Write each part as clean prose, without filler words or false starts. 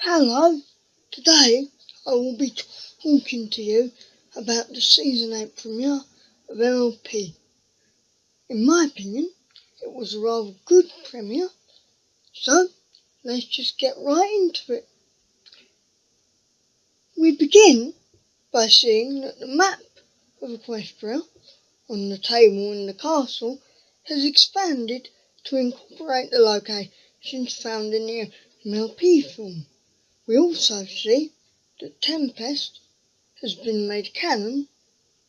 Hello, today I will be talking to you about the season 8 premiere of MLP. In my opinion, it was a rather good premiere, so let's just get right into it. We begin by seeing that the map of Equestria on the table in the castle has expanded to incorporate the locations found in the MLP film. We also see that Tempest has been made canon,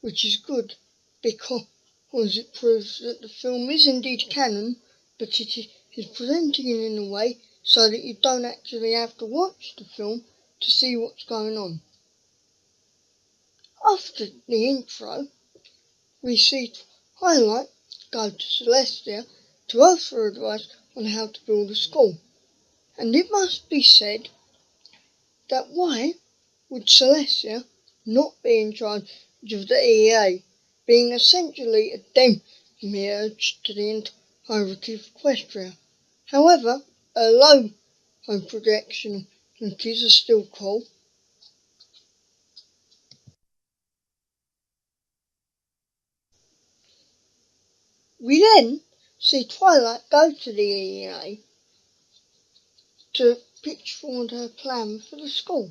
which is good because it proves that the film is indeed canon, but it is presenting it in a way so that you don't actually have to watch the film to see what's going on. After the intro, we see Twilight go to Celestia to ask for advice on how to build a school. And it must be said that why would Celestia not be in charge of the EA, being essentially a demiurge to the entirety of Equestria? However, a low projection abilities are still cool. We then see Twilight go to the EA to pitch forward her plan for the school.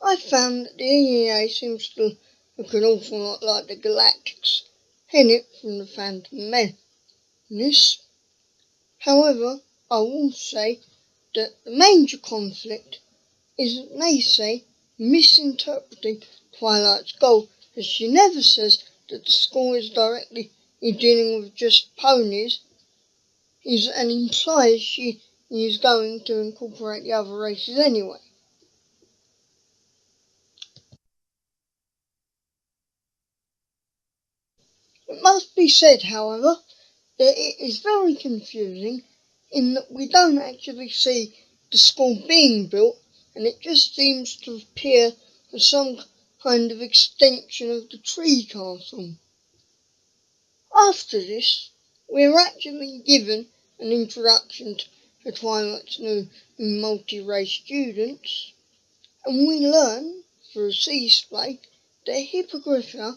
I found that the EA seems to look an awful lot like the Galactics in it from the Phantom Menace. However, I will say that the major conflict is that they say misinterpreting Twilight's goal, as she never says that the school is directly dealing with just ponies, and implies she is going to incorporate the other races anyway. It must be said, however, that it is very confusing in that we don't actually see the school being built, and it just seems to appear as some kind of extension of the tree castle. After this, we are actually given an introduction to Twilight's new multi-race students, and we learn through a sea display that Hippogriffia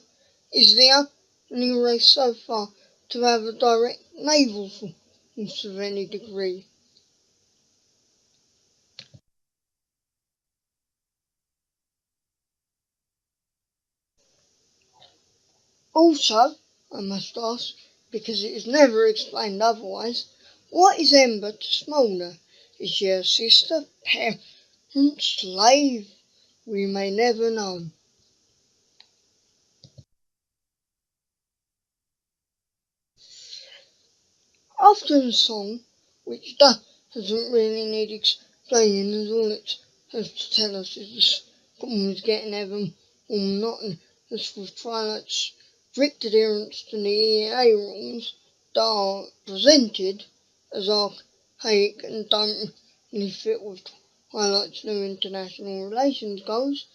is the only race so far to have a direct naval force of any degree. Also, I must ask, because it is never explained otherwise, what is Ember to Smolder? Is she her sister, parent, slave? We may never know. After the song, which doesn't really need explaining, as all it has to tell us is the school is getting ever more monotonous with Twilight's strict adherence to the EA rules that are presented as archaic and don't really fit with Twilight's new international relations goals.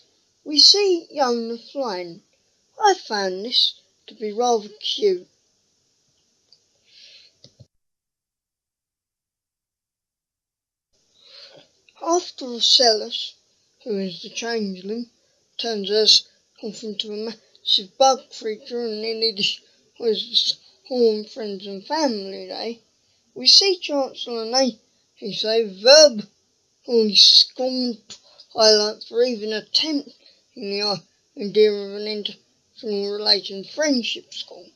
We see Yona flying. I found this to be rather cute. After Ocellus, who is the changeling, turns herself into a massive bug creature and nearly destroys the school and friends and family day, we see Chancellor Nacy say verbally scorned Twilight for even attempting the idea of an international relations friendship school.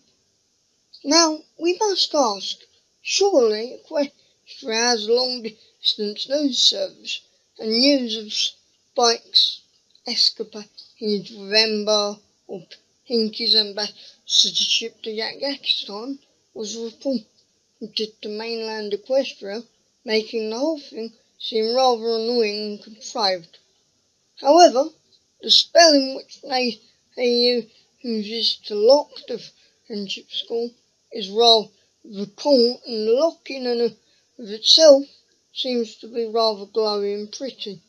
Now, we must ask, surely Equestria has a long-distance news service, and news of Spike's escapades with Ember or Pinky's ambassadorship to Yakistan was reported to mainland Equestria, making the whole thing seem rather annoying and contrived. However, the spell in which they uses to lock the friendship school is rather cool, and the lock-in of itself seems to be rather glowy and pretty.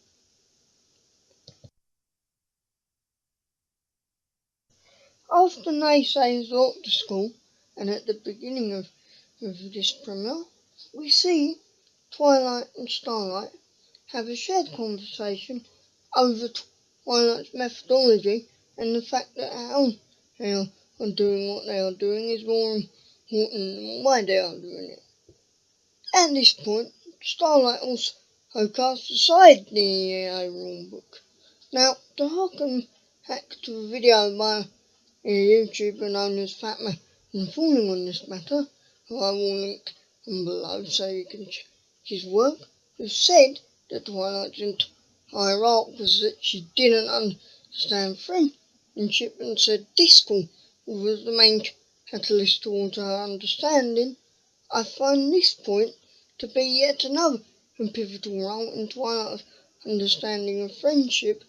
After Nacy has locked the school, and at the beginning of this premiere, we see Twilight and Starlight have a shared conversation over Twilight's methodology and the fact that how they are doing what they are doing is more important than why they are doing it. At this point, Starlight also cast aside the EA rulebook. Now, to harken back to a video by a YouTuber known as Fatman informing on this matter, who I will link below so you can check his work, who said that Twilight's entire arc was that she didn't understand friendship and said discord was the main catalyst towards her understanding. I find this point to be yet another pivotal role in Twilight's understanding of friendship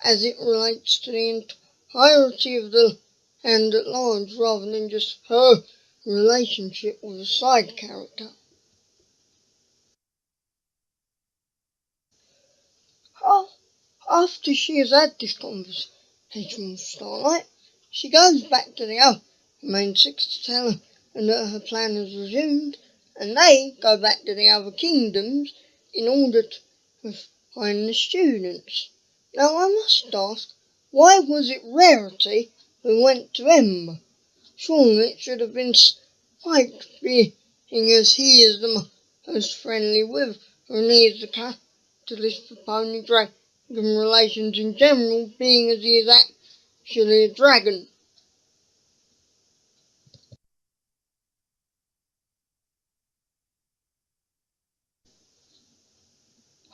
as it relates to the entirety of the land at large rather than just her relationship with a side character. After she has had this conversation with Starlight, she goes back to the other main six to tell her that her plan has resumed, and they go back to the other kingdoms in order to find the students. Now I must ask, why was it Rarity who went to Ember? Surely it should have been Spike, being as he is the most friendly with her, and he is the catalyst for pony dragon relations in general, being as he is actually a dragon.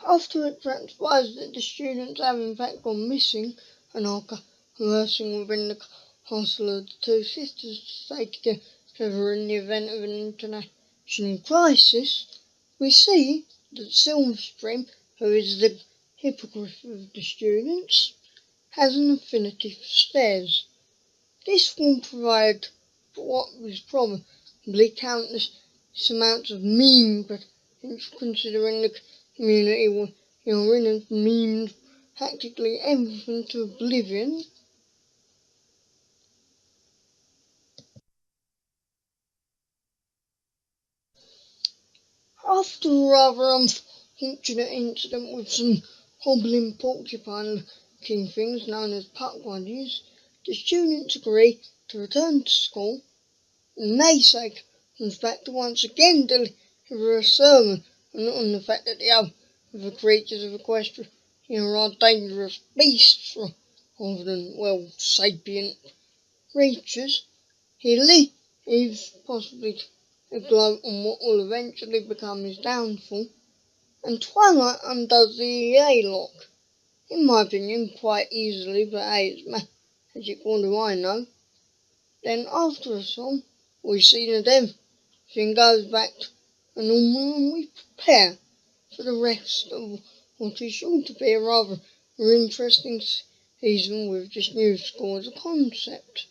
After it transpires that the students have in fact gone missing and are conversing within the castle of the two sisters to stay together in the event of an international crisis, we see that Silverstream, who is the hippogriff of the students, has an affinity for stairs. This will provide what was probably countless amounts of meme potential, considering the community you're in has memed practically everything to oblivion. After a rather unfortunate incident with some hobbling porcupine-looking things known as puckwuddies, the students agree to return to school, and Naysake comes back to once again deliver a sermon on the fact that the other creatures of Equestria are dangerous beasts rather than, well, sapient creatures. He leaves possibly a gloat on what will eventually become his downfall, and Twilight undoes the EA lock. In my opinion, quite easily, but hey, it's magic, what do I know? Then after a song, we see that everything goes back to normal and we prepare for the rest of what is sure to be a rather interesting season with this new score as a concept.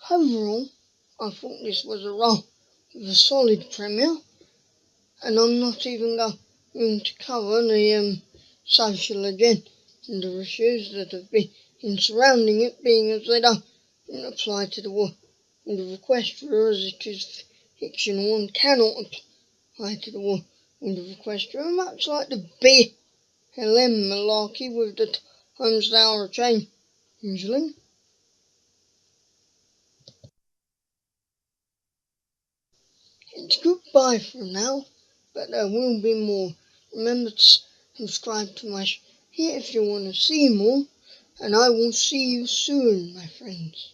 Overall, I thought this was a rather solid premiere, and I'm not even going to cover the social agenda issues that have been surrounding it, being as they don't apply to the world of Equestria, as it is fictional and cannot apply to the world of Equestria, much like the BLM malarkey with the times they are changing. It's goodbye for now, but there will be more. Remember to subscribe to my channel if you want to see more, and I will see you soon, my friends.